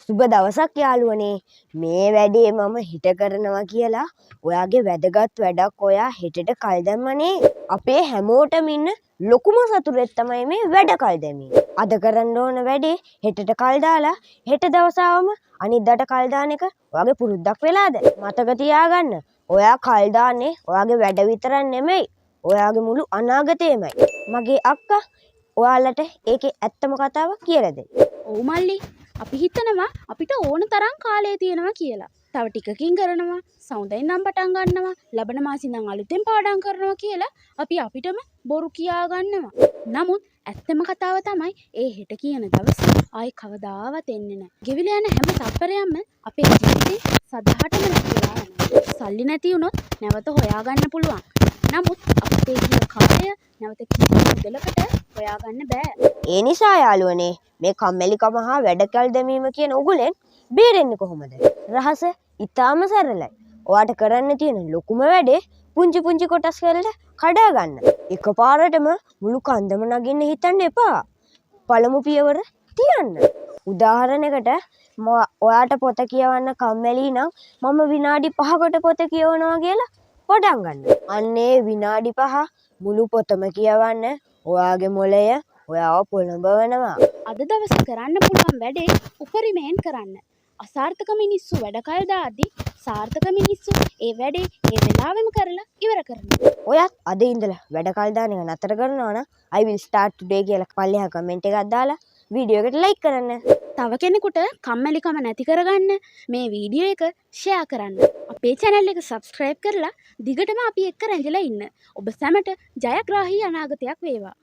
සුබ දවසක් යාළුවනේ. මේ වැඩේ මම හිත කරනවා කියලා ඔයාගේ වැදගත් වැඩක් ඔයා හෙටට කල් දැම්මනේ. අපේ හැමෝටම ඉන්න ලොකුම සතුටක් තමයි මේ වැඩ කල් දැමීම. අද කරන්න ඕන වැඩේ හෙටට කල් දාලා හෙට දවසාවම අනිද්දාට කල් දාන එක ඔයාගේ පුරුද්දක් වෙලාද? මතක තියාගන්න. ඔයා කල් දාන්නේ ඔයාගේ වැඩ විතරක් නෙමෙයි. ඔයාගේ මුළු අනාගතේමයි. මගේ අක්කා ඔයාලට ඒකේ ඇත්තම කතාව කියලා දෙන්න. ඔව් මල්ලි, අපි හිතනවා අපිට ඕන තරම් කාලය තියෙනවා කියලා. තව ටිකකින් කරනවා, සමුදෙන් නම් පටන් ගන්නවා, ලබන මාසෙ ඉඳන් අලුතෙන් පාඩම් කරනවා කියලා අපි අපිටම බොරු කියා ගන්නවා. නමුත් ඇත්තම කතාව තමයි ඒ හෙට කියන දවස ආයි කවදාවත් එන්නේ නැහැ. ගෙවිලා යන හැම තත්පරයක්ම අපේ ජීවිතේ සදාටම නැතිලා යනවා. සල්ලි නැති වුණොත් නැවත හොයාගන්න පුළුවන්. නමුත් අපේ ජීවිත කාලය නැවත කිසිම දෙයකට හොයාගන්න බෑ. ඒ නිසා යාළුවනේ මේ කම්මැලිකම හා වැඩකල් දැමීම කියන උගලෙන් බේරෙන්නේ කොහොමද? රහස ඉතාම සරලයි. ඔයාට කරන්න තියෙන ලොකුම වැඩේ පුංචි පුංචි කොටස් වලට කඩා ගන්න. එකපාරටම මුළු කන්දම නගින්න හිතන්න එපා. පළමු පියවර තියන්න. උදාහරණයකට ඔයාට පොත කියවන්න කම්මැලි නම් මම විනාඩි 5කට පොත කියවනවා කියලා පටන් ගන්න. අන්නේ විනාඩි 5 මුළු පොතම කියවන්න ඔයාගේ මොළය ඔයාව පොළඹවනවා. අද දවසේ කරන්න පුළුවන් වැඩේ උපරිමයෙන් කරන්න. අසාර්ථක මිනිස්සු වැඩ කල් දාද්දි සාර්ථක මිනිස්සු ඒ වැඩේ ඒ වෙලාවෙම කරලා ඉවර කරනවා. ඔයත් අද ඉඳලා වැඩ කල් දාන එක නතර කරනවා නම් I will start today කියලා පල්ලෙහා කමෙන්ට් එකක් දාලා වීඩියෝ එකට ලයික් කරන්න. තව කෙනෙකුට කම්මැලිකම නැති කරගන්න මේ වීඩියෝ එක ෂෙයා කරන්න. අපේ channel එක subscribe කරලා දිගටම අපි එක්ක රැඳිලා ඉන්න. ඔබ සැමට ජයග්‍රාහී අනාගතයක් වේවා.